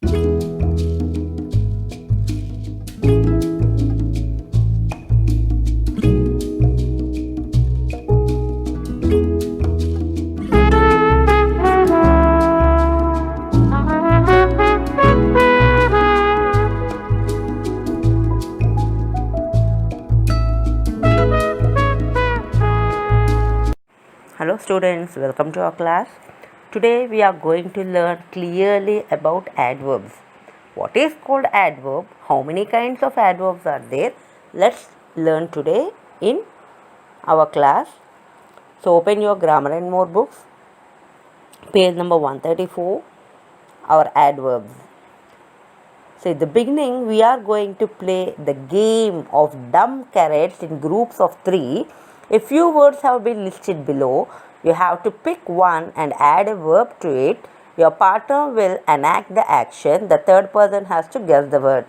Hello students, welcome to our class. Today we are going to learn clearly about adverbs. What is called adverb? How many kinds of adverbs are there? Let's learn today in our class. So open your grammar and more books. Page number 134, our adverbs. So at the beginning we are going to play the game of dumb carrots in groups of 3. A few words have been listed below. You have to pick one and add a verb to it. Your partner will enact the action. The third person has to guess the word.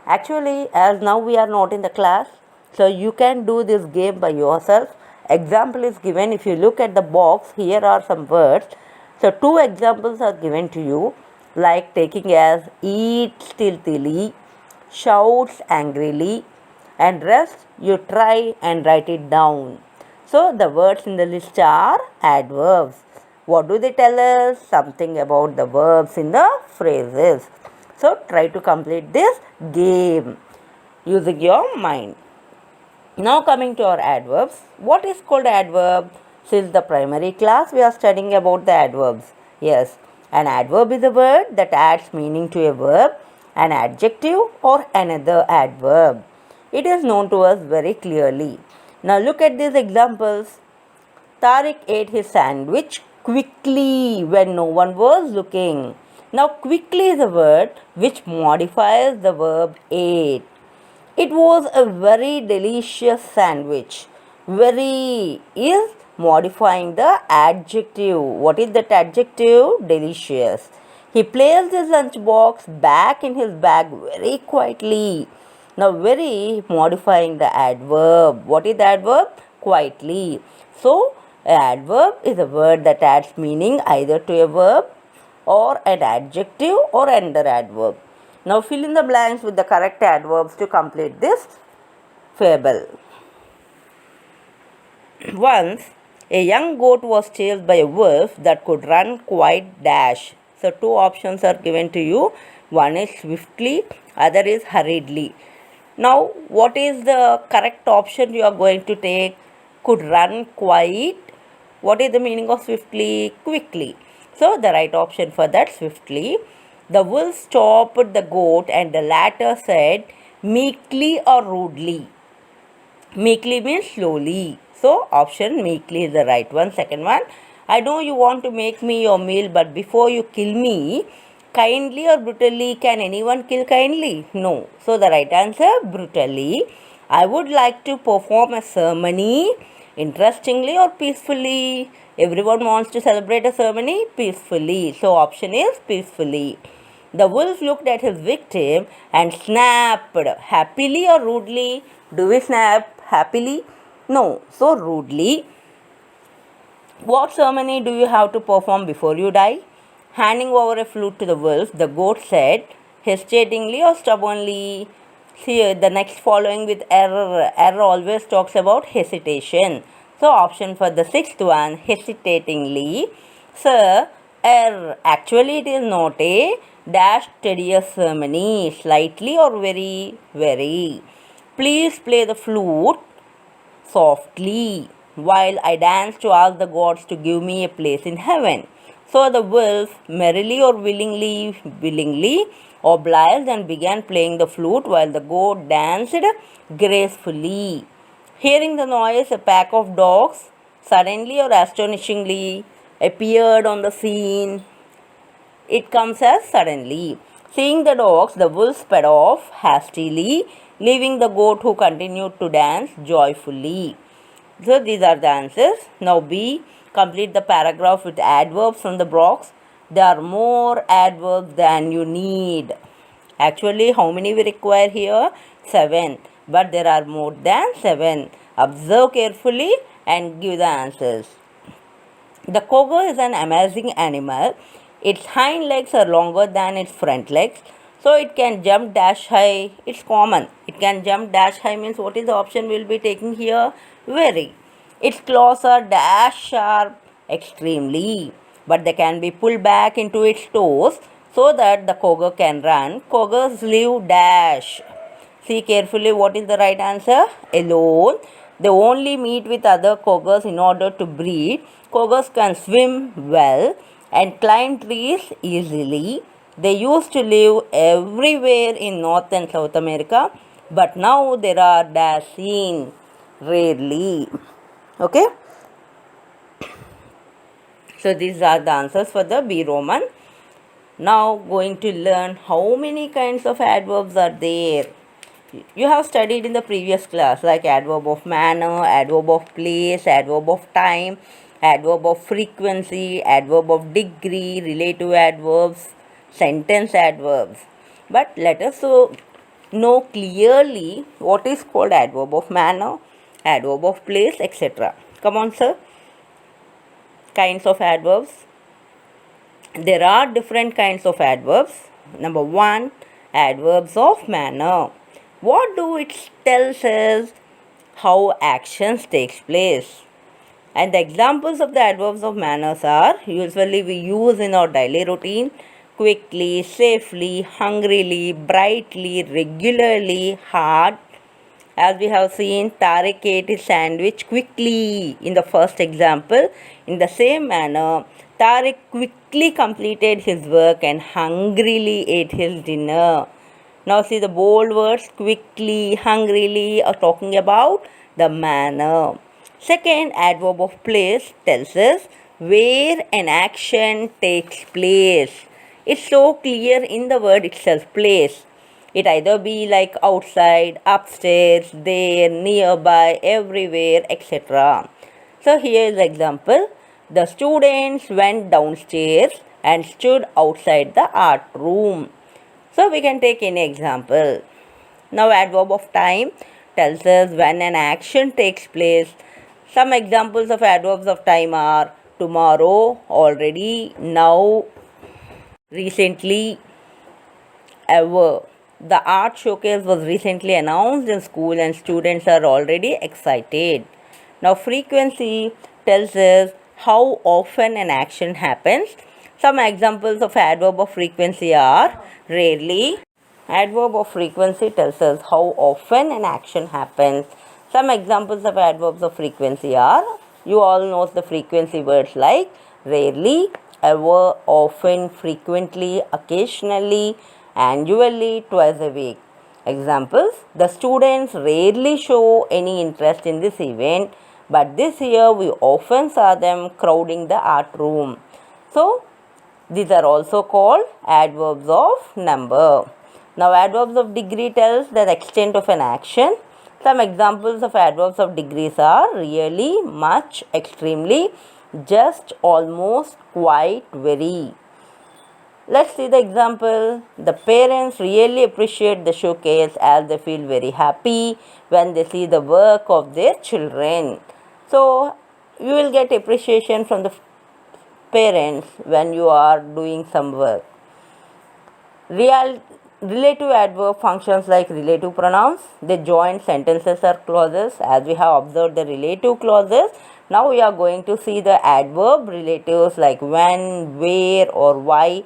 Actually, as now we are not in the class, so you can do this game by yourself. Example is given. If you look at the box, here are some words. So 2 examples are given to you, like taking as eat stealthily, shouts angrily, and rest you try and write it down. So the words in the list are adverbs. What do they tell us? Something about the verbs in the phrases. So try to complete this game using your mind. Now coming to our adverbs. What is called adverb? Since the primary class we are studying about the adverbs. Yes, an adverb is a word that adds meaning to a verb, an adjective or another adverb. It is known to us very clearly. Now look at these examples. Tariq ate his sandwich quickly when no one was looking. Now quickly is a word which modifies the verb ate. It was a very delicious sandwich. Very is modifying the adjective. What is that adjective? Delicious. He placed his lunchbox back in his bag very quietly. Now very modifying the adverb. What is the adverb? Quietly. So adverb is a word that adds meaning either to a verb or an adjective or another adverb. Now fill in the blanks with the correct adverbs to complete this fable. Once a young goat was chased by a wolf that could run quite dash. So 2 options are given to you. One is swiftly, other is hurriedly. Now what is the correct option you are going to take? Could run quite. What is the meaning of swiftly? Quickly. So the right option for that, swiftly. The wolf stopped the goat and the latter said, meekly or rudely. Meekly means slowly. So option meekly is the right one. Second one, I know you want to make me your meal, but before you kill me, kindly or brutally, can anyone kill kindly? No. So the right answer, brutally. I would like to perform a ceremony. Interestingly or peacefully? Everyone wants to celebrate a ceremony peacefully. So option is peacefully. The wolf looked at his victim and snapped. Happily or rudely? Do we snap happily? No. So rudely. What ceremony do you have to perform before you die? Handing over a flute to the wolf, the goat said, hesitatingly or stubbornly? See, the next following with error. Error always talks about hesitation. So option for the 6th one, hesitatingly. Sir, error. Actually it is not a dash tedious ceremony. Slightly or very, very. Please play the flute softly while I dance to ask the gods to give me a place in heaven. So the wolf, merrily or willingly obliged and began playing the flute while the goat danced gracefully. Hearing the noise, a pack of dogs suddenly or astonishingly appeared on the scene. It comes as suddenly. Seeing the dogs, the wolf sped off hastily, leaving the goat who continued to dance joyfully. So these are the answers. Now B, complete the paragraph with adverbs from the box. There are more adverbs than you need. Actually, how many we require here? 7. But there are more than 7. Observe carefully and give the answers. The cougar is an amazing animal. Its hind legs are longer than its front legs, so it can jump dash high. It's common. It can jump dash high means what is the option we'll be taking here? Very. Its claws are dash sharp extremely, but they can be pulled back into its toes so that the cougar can run. Cougars live dash. See carefully what is the right answer. Alone. They only meet with other cougars in order to breed. Cougars can swim well and climb trees easily. They used to live everywhere in North and South America, but now there are dash seen rarely. Okay. So these are the answers for the B Roman. Now going to learn how many kinds of adverbs are there. You have studied in the previous class like adverb of manner, adverb of place, adverb of time, adverb of frequency, adverb of degree, relative adverbs, sentence adverbs. But let us know clearly what is called adverb of manner, adverb of place, etc. Come on, sir. Kinds of adverbs. There are different kinds of adverbs. Number 1, adverbs of manner. What do it tells us? How actions takes place. And the examples of the adverbs of manners are usually we use in our daily routine: quickly, safely, hungrily, brightly, regularly, hard. As we have seen, Tariq ate his sandwich quickly in the first example. In the same manner, Tariq quickly completed his work and hungrily ate his dinner. Now see the bold words quickly, hungrily are talking about the manner. Second, adverb of place tells us where an action takes place. It's so clear in the word itself, place. It either be like outside, upstairs, there, nearby, everywhere, etc. So here is the example. The students went downstairs and stood outside the art room. So we can take any example. Now adverb of time tells us when an action takes place. Some examples of adverbs of time are tomorrow, already, now, recently, ever. The art showcase was recently announced in school and students are already excited. Now frequency tells us how often an action happens. Some examples of adverb of frequency are rarely. Adverb of frequency tells us how often an action happens. Some examples of adverbs of frequency are, you all know the frequency words like rarely, ever, often, frequently, occasionally, annually, twice a week. Examples: the students rarely show any interest in this event, but this year we often saw them crowding the art room. So these are also called adverbs of number. Now adverbs of degree tells the extent of an action. Some examples of adverbs of degrees are really, much, extremely, just, almost, quite, very. Let's see the example. The parents really appreciate the showcase as they feel very happy when they see the work of their children. So you will get appreciation from the parents when you are doing some work. Relative adverb functions like relative pronouns. They join sentences or clauses. As we have observed the relative clauses, now we are going to see the adverb relatives like when, where or why.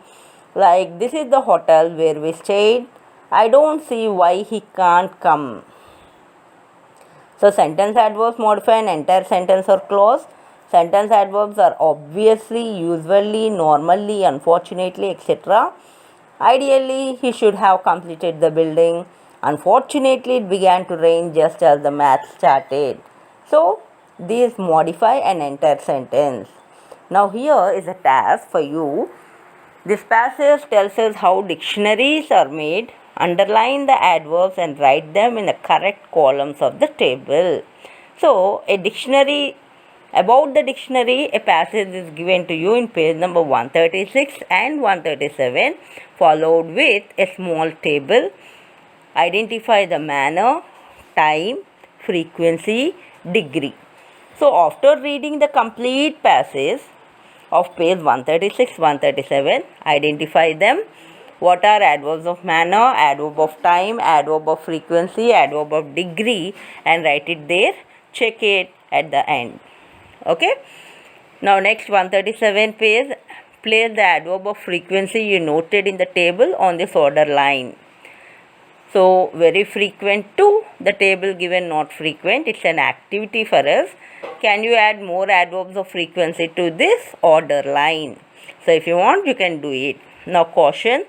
Like this is the hotel where we stayed. I don't see why he can't come. So sentence adverbs modify an entire sentence or clause. Sentence adverbs are obviously, usually, normally, unfortunately, etc. Ideally, he should have completed the building. Unfortunately, it began to rain just as the math started. So, these modify an entire sentence. Now, here is a task for you. This passage tells us how dictionaries are made. Underline the adverbs and write them in the correct columns of the table. So, about the dictionary, a passage is given to you in page number 136 and 137, followed with a small table. Identify the manner, time, frequency, degree. So, after reading the complete passage, of page 136, 137. Identify them. What are adverbs of manner, adverb of time, adverb of frequency, adverb of degree, and write it there. Check it at the end. Okay. Now next 137 page, place the adverb of frequency you noted in the table on this order line. So very frequent to the table given not frequent. It's an activity for us. Can you add more adverbs of frequency to this order line? So if you want, you can do it. Now caution,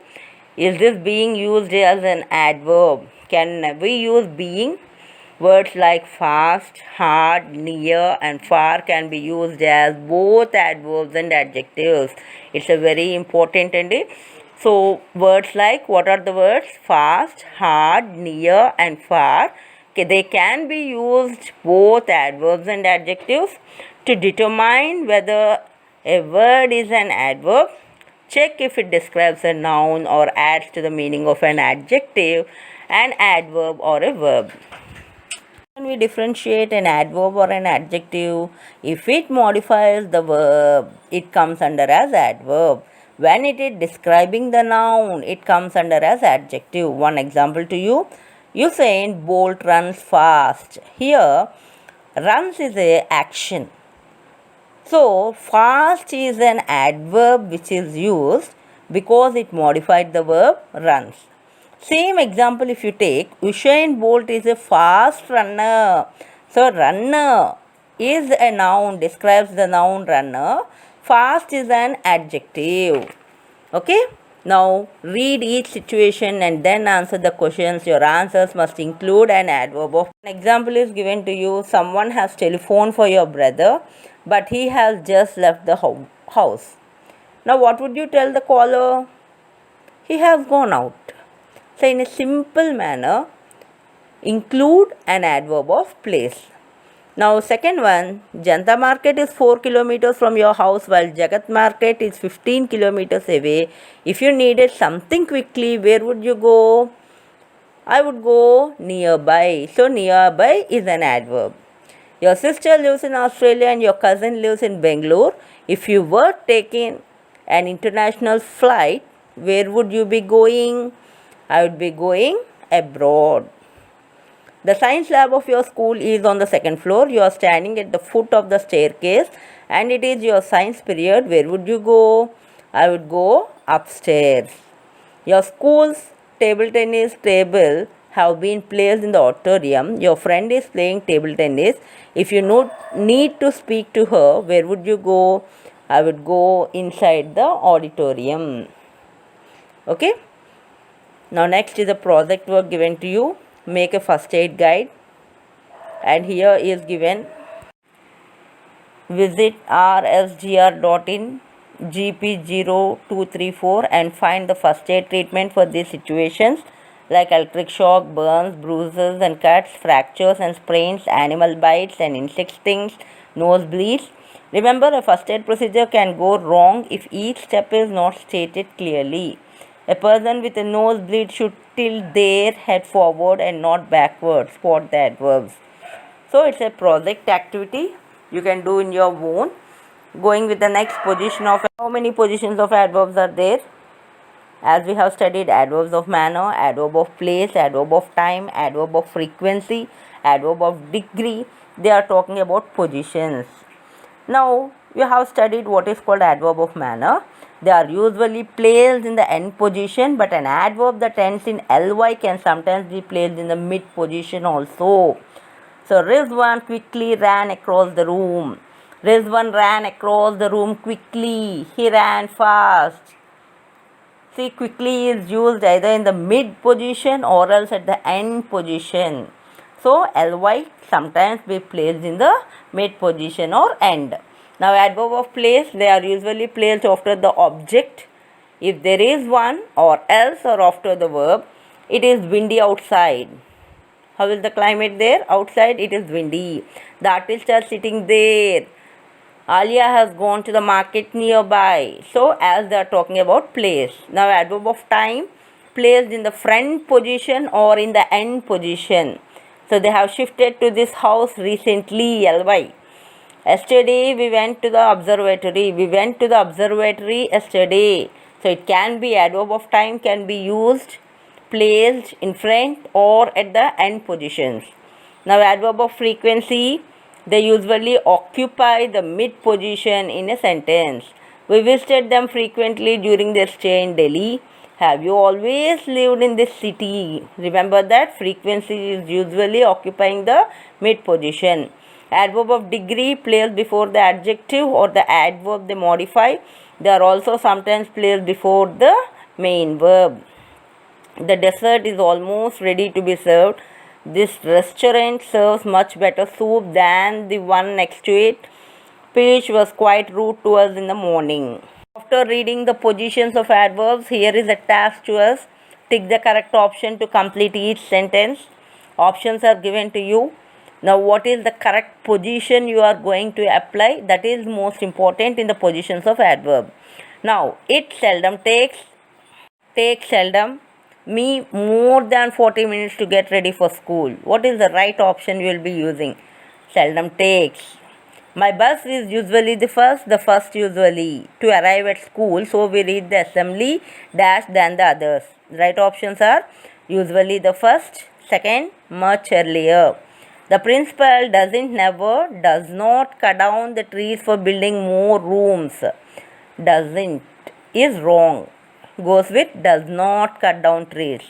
is this being used as an adverb? Can we use being? Words like fast, hard, near and far can be used as both adverbs and adjectives. It's a very important and so words like, what are the words? Fast, hard, near and far. Okay, they can be used both adverbs and adjectives. To determine whether a word is an adverb, check if it describes a noun or adds to the meaning of an adjective, an adverb or a verb. When we differentiate an adverb or an adjective, if it modifies the verb, it comes under as adverb. When it is describing the noun, it comes under as adjective. One example to you, Usain Bolt runs fast. Here, runs is a action. So, fast is an adverb which is used because it modified the verb runs. Same example if you take, Usain Bolt is a fast runner. So, runner is a noun, describes the noun runner. Fast is an adjective. Okay. Now, read each situation and then answer the questions. Your answers must include an adverb of. An example is given to you. Someone has telephoned for your brother, but he has just left the house. Now, what would you tell the caller? He has gone out. So, in a simple manner, include an adverb of place. Now, second one, Janta Market is 4 kilometers from your house while Jagat Market is 15 kilometers away. If you needed something quickly, where would you go? I would go nearby. So, nearby is an adverb. Your sister lives in Australia and your cousin lives in Bangalore. If you were taking an international flight, where would you be going? I would be going abroad. The science lab of your school is on the second floor. You are standing at the foot of the staircase and it is your science period. Where would you go? I would go upstairs. Your school's table tennis table have been placed in the auditorium. Your friend is playing table tennis. If you need to speak to her, where would you go? I would go inside the auditorium. Okay. Now next is a project work given to you. Make a first aid guide, and here is given, visit rsgr.in gp0234 and find the first aid treatment for these situations like electric shock, burns, bruises and cuts, fractures and sprains, animal bites and insect stings, nosebleeds. Remember, a first aid procedure can go wrong if each step is not stated clearly. A person with a nosebleed should tilt their head forward and not backward. Spot the adverbs. So, it's a project activity you can do in your own. Going with the next position of, how many positions of adverbs are there? As we have studied, adverbs of manner, adverb of place, adverb of time, adverb of frequency, adverb of degree. They are talking about positions. Now, we have studied what is called adverb of manner. They are usually placed in the end position, but an adverb that ends in ly can sometimes be placed in the mid position also. So, Rizwan quickly ran across the room. Rizwan ran across the room quickly. He ran fast. See, quickly is used either in the mid position or else at the end position. So, ly sometimes be placed in the mid position or end. Now, adverb of place, they are usually placed after the object, if there is one, or else or after the verb. It is windy outside. How is the climate there? Outside it is windy. The artists are sitting there. Alia has gone to the market nearby. So, as they are talking about place. Now, adverb of time, placed in the front position or in the end position. So, they have shifted to this house recently, ly. Yesterday we went to the observatory. We went to the observatory yesterday. So it can be adverb of time, can be used placed in front or at the end positions. Now adverb of frequency, they usually occupy the mid position in a sentence. We visited them frequently during their stay in Delhi. Have you always lived in this city? Remember that frequency is usually occupying the mid position. Adverb of degree placed before the adjective or the adverb they modify. They are also sometimes placed before the main verb. The dessert is almost ready to be served. This restaurant serves much better soup than the one next to it. Peach was quite rude to us in the morning. After reading the positions of adverbs, here is a task to us. Tick the correct option to complete each sentence. Options are given to you. Now, what is the correct position you are going to apply? That is most important in the positions of adverb. Now, it seldom takes seldom me more than 40 minutes to get ready for school. What is the right option you will be using? Seldom takes. My bus is usually the first usually to arrive at school, so we read the assembly dash than the others. Right options are usually the first, second, much earlier. The principal does not cut down the trees for building more rooms. Doesn't is wrong. Goes with does not cut down trees.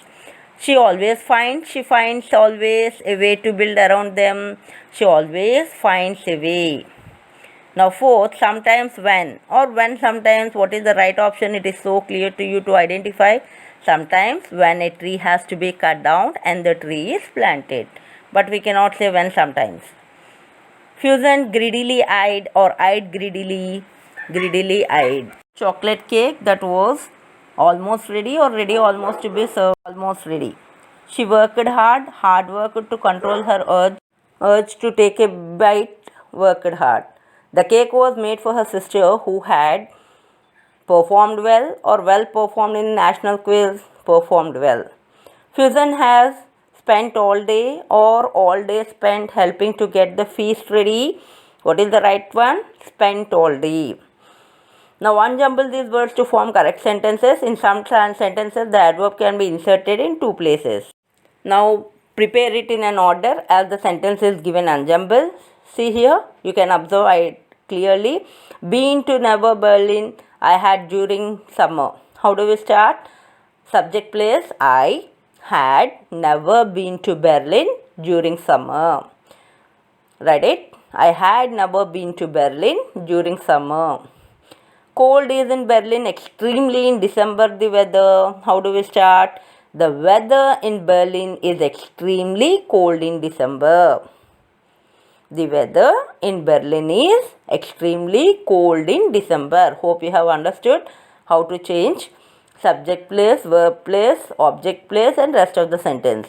She finds always a way to build around them. She always finds a way. Now fourth, sometimes when or when sometimes, what is the right option? It is so clear to you to identify. Sometimes when a tree has to be cut down and the tree is planted. But we cannot say when sometimes. Fusen greedily eyed or eyed greedily eyed. Chocolate cake that was almost ready or ready almost to be served, almost ready. She worked hard worked to control her urge to take a bite, worked hard. The cake was made for her sister who had performed well or well performed in national quiz, performed well. Fusen has spent all day or all day spent helping to get the feast ready. What is the right one? Spent all day. Now unjumble these words to form correct sentences. In some sentences, the adverb can be inserted in two places. Now prepare it in an order as the sentence is given unjumble. See here, you can observe it clearly. Been to Never Berlin I had during summer. How do we start? Subject place I had never been to Berlin during summer. Write it. I had never been to Berlin during summer. Cold is in Berlin extremely in December. The weather. How do we start? The weather in Berlin is extremely cold in December. The weather in Berlin is extremely cold in December. Hope you have understood how to change subject place, verb place, object place and rest of the sentence.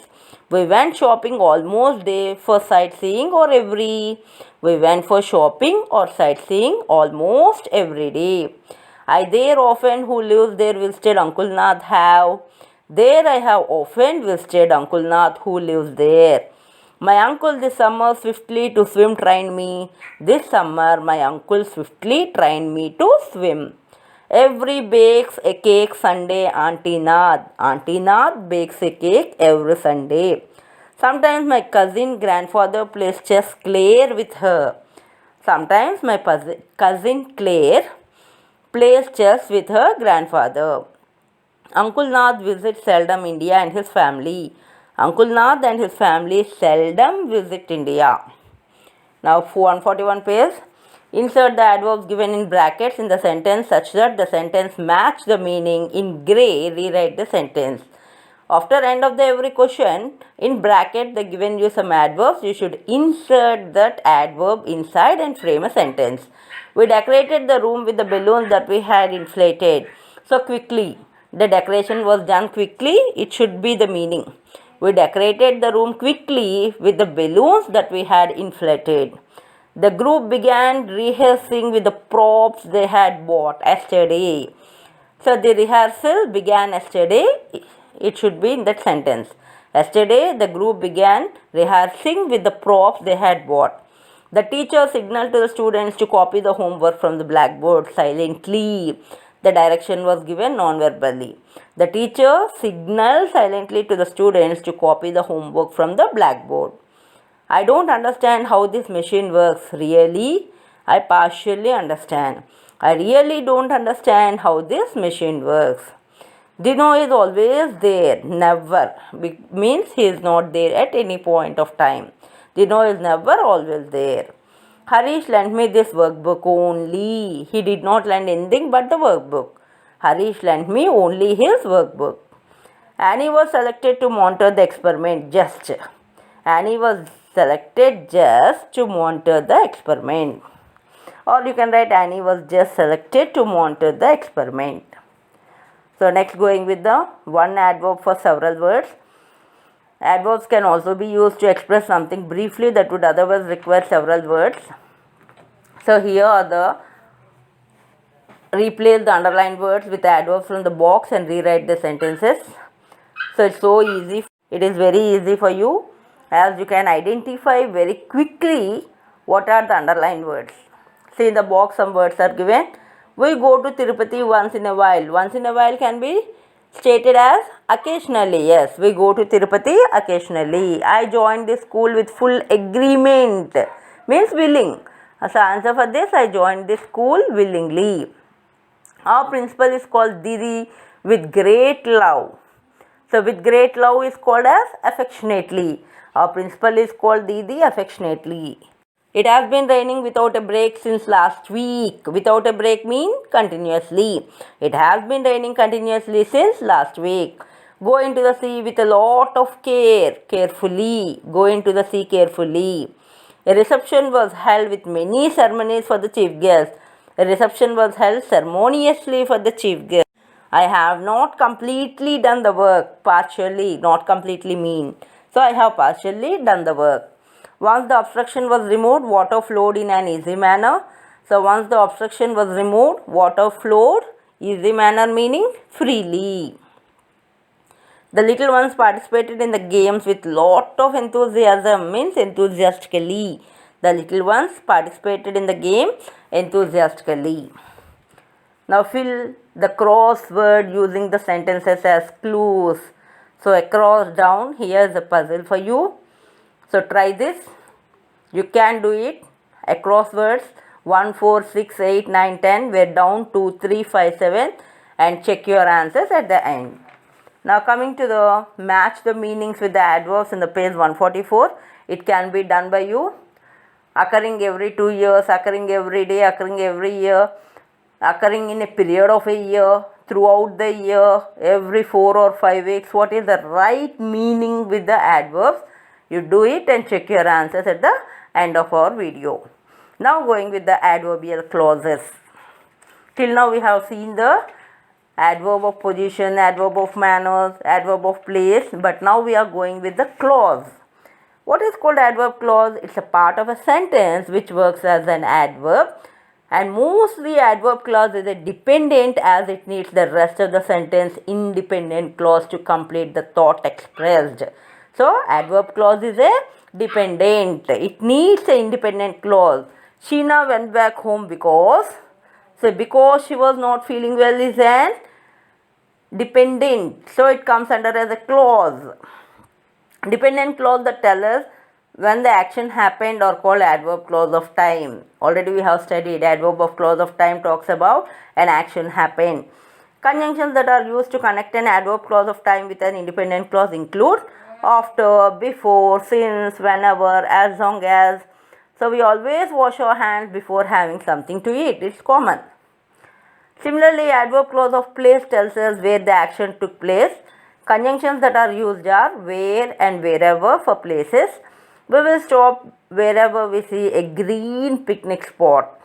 We went shopping almost day for sightseeing or every. We went for shopping or sightseeing almost every day. I there often who lives there visited Uncle Nath have. There I have often visited Uncle Nath who lives there. My uncle this summer swiftly to swim trained me. This summer my uncle swiftly trained me to swim. Every bakes a cake Sunday, Auntie Nath. Auntie Nath bakes a cake every Sunday. Sometimes my cousin grandfather plays chess Claire with her. Sometimes my cousin Claire plays chess with her grandfather. Uncle Nath visits seldom India and his family. Uncle Nath and his family seldom visit India. Now 141 page. Insert the adverbs given in brackets in the sentence such that the sentence match the meaning. In grey, rewrite the sentence. After end of the every question, in bracket they given you some adverbs. You should insert that adverb inside and frame a sentence. We decorated the room with the balloons that we had inflated. So quickly. The decoration was done quickly. It should be the meaning. We decorated the room quickly with the balloons that we had inflated. The group began rehearsing with the props they had bought yesterday. So the rehearsal began yesterday. It should be in that sentence. Yesterday the group began rehearsing with the props they had bought. The teacher signaled to the students to copy the homework from the blackboard silently. The direction was given non-verbally. The teacher signaled silently to the students to copy the homework from the blackboard. I don't understand how this machine works. Really? I partially understand. I really don't understand how this machine works. Dino is always there, never. Means he is not there at any point of time. Dino is never always there. Harish lent me this workbook only. He did not lend anything but the workbook. Harish lent me only his workbook. Annie was selected to monitor the experiment just. Annie was selected just to monitor the experiment. Or you can write Annie was just selected to monitor the experiment. So next, going with the one adverb for several words. Adverbs can also be used to express something briefly that would otherwise require several words. So here are the replace the underlined words with adverbs from the box and rewrite the sentences. So it's so easy. It is very easy for you, as you can identify very quickly what are the underlined words. See, in the box some words are given. We go to Tirupati once in a while. Once in a while can be stated as occasionally. Yes, we go to Tirupati occasionally. I joined this school with full agreement. Means willing. As answer for this, I joined this school willingly. Our principal is called Didi with great love. So with great love is called as affectionately. Our principal is called Didi affectionately. It has been raining without a break since last week. Without a break means continuously. It has been raining continuously since last week. Go into the sea with a lot of care. Carefully. Go into the sea carefully. A reception was held with many ceremonies for the chief guest. A reception was held ceremoniously for the chief guest. I have not completely done the work. Partially. Not completely mean. So I have partially done the work. Once the obstruction was removed, water flowed in an easy manner. So once the obstruction was removed, water flowed, easy manner meaning freely. The little ones participated in the games with lot of enthusiasm, means enthusiastically. The little ones participated in the game enthusiastically. Now fill the crossword using the sentences as clues. So across down, here is a puzzle for you. So try this. You can do it. Across words 1, 4, 6, 8, 9, 10. We're down 2, 3, 5, 7. And check your answers at the end. Now coming to the match the meanings with the adverbs in the page 144. It can be done by you. Occurring every 2 years, occurring every day, occurring every year, occurring in a period of a year, throughout the year, every 4 or 5 weeks. What is the right meaning with the adverbs? You do it and check your answers at the end of our video. Now going with the adverbial clauses. Till now we have seen the adverb of position, adverb of manners, adverb of place, but now we are going with the clause. What is called adverb clause? It's a part of a sentence which works as an adverb, and mostly adverb clause is a dependent, as it needs the rest of the sentence independent clause to complete the thought expressed. So adverb clause is a dependent. It needs an independent clause. Sheena went back home because. So because she was not feeling well is an dependent. So it comes under as a clause. Dependent clause that tell us when the action happened are called adverb clause of time. Already we have studied adverb of clause of time talks about an action happened. Conjunctions that are used to connect an adverb clause of time with an independent clause include after, before, since, whenever, as long as. So we always wash our hands before having something to eat. It's common. Similarly, adverb clause of place tells us where the action took place. Conjunctions that are used are where and wherever for places. We will stop wherever we see a green picnic spot.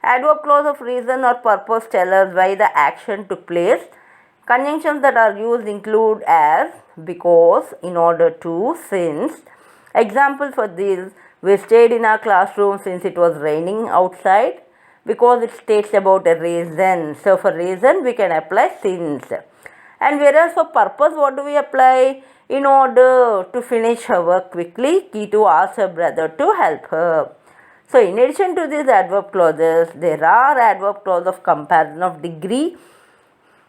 Adverb clause of reason or purpose tell us why the action took place. Conjunctions that are used include as, because, in order to, since. Example for these: we stayed in our classroom since it was raining outside, because it states about a reason. So for reason we can apply since. And whereas for purpose, what do we apply? In order to finish her work quickly, Kitu asked her brother to help her. So in addition to these adverb clauses, there are adverb clause of comparison of degree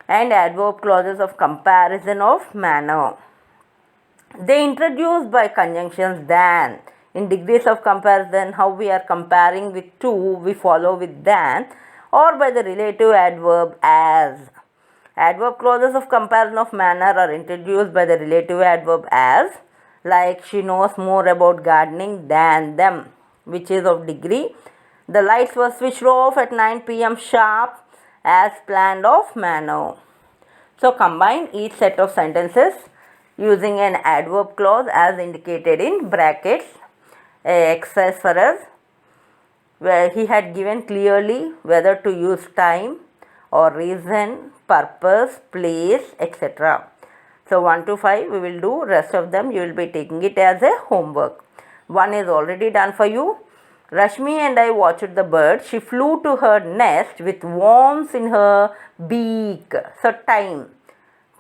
and adverb clauses of comparison of manner. They introduced by conjunctions than. In degrees of comparison, how we are comparing with to, we follow with than, or by the relative adverb as. Adverb clauses of comparison of manner are introduced by the relative adverb as, like she knows more about gardening than them, which is of degree. The lights were switched off at 9 p.m. sharp as planned of manner. So combine each set of sentences using an adverb clause as indicated in brackets. A exercise for us where he had given clearly whether to use time or reason, purpose, place, etc. So 1 to 5 we will do, rest of them you will be taking it as a homework. One is already done for you. Rashmi and I watched the bird. She flew to her nest with worms in her beak. So time.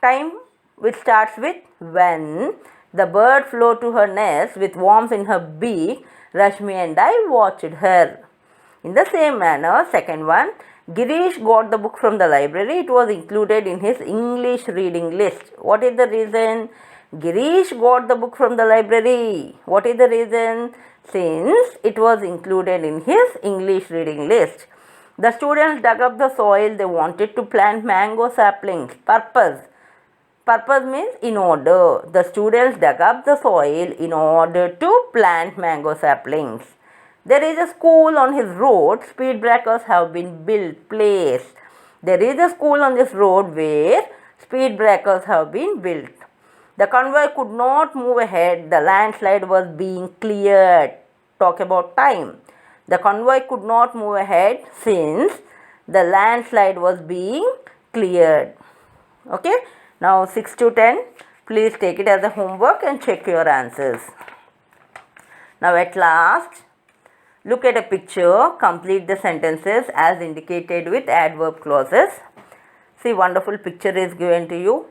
Time which starts with when. The bird flew to her nest with worms in her beak. Rashmi and I watched her. In the same manner, second one, Girish got the book from the library. It was included in his English reading list. What is the reason? Girish got the book from the library. What is the reason? Since it was included in his English reading list. The students dug up the soil. They wanted to plant mango saplings. Purpose. Purpose means in order. The students dug up the soil in order to plant mango saplings. There is a school on his road. Speed breakers have been built. Place. There is a school on this road where speed breakers have been built. The convoy could not move ahead. The landslide was being cleared. Talk about time. The convoy could not move ahead since the landslide was being cleared. Okay. Now 6 to 10, please take it as a homework and check your answers. Now at last, look at a picture, complete the sentences as indicated with adverb clauses. See, wonderful picture is given to you.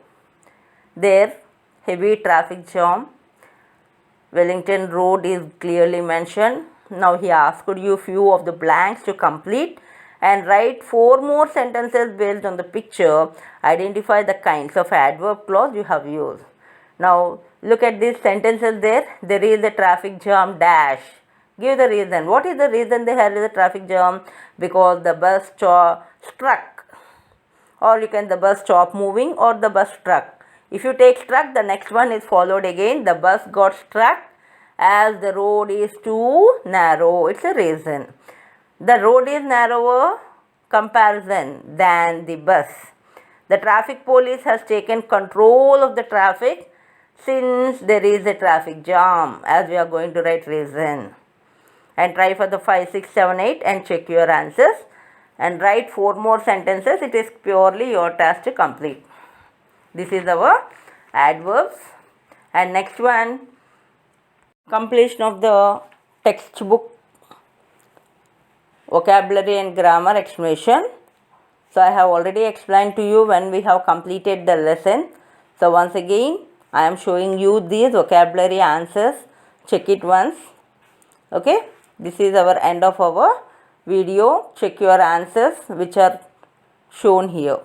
There, heavy traffic jam. Wellington Road is clearly mentioned. Now he asked you few of the blanks to complete and write 4 more sentences based on the picture. Identify the kinds of adverb clause you have used. Now look at these sentences there. There is a traffic jam dash. Give the reason. What is the reason there is a traffic jam? Because the bus struck. Or you can the bus stopped moving or the bus struck. If you take struck, the next one is followed again. The bus got struck as the road is too narrow. It's a reason. The road is narrower comparison than the bus. The traffic police has taken control of the traffic since there is a traffic jam, as we are going to write reason. And try for the 5, 6, 7, 8 and check your answers and write 4 more sentences. It is purely your task to complete. This is our adverbs. And next one, completion of the textbook vocabulary and grammar explanation. So I have already explained to you when we have completed the lesson. So once again I am showing you these vocabulary answers. Check it once. Okay. This is our end of our video. Check your answers which are shown here.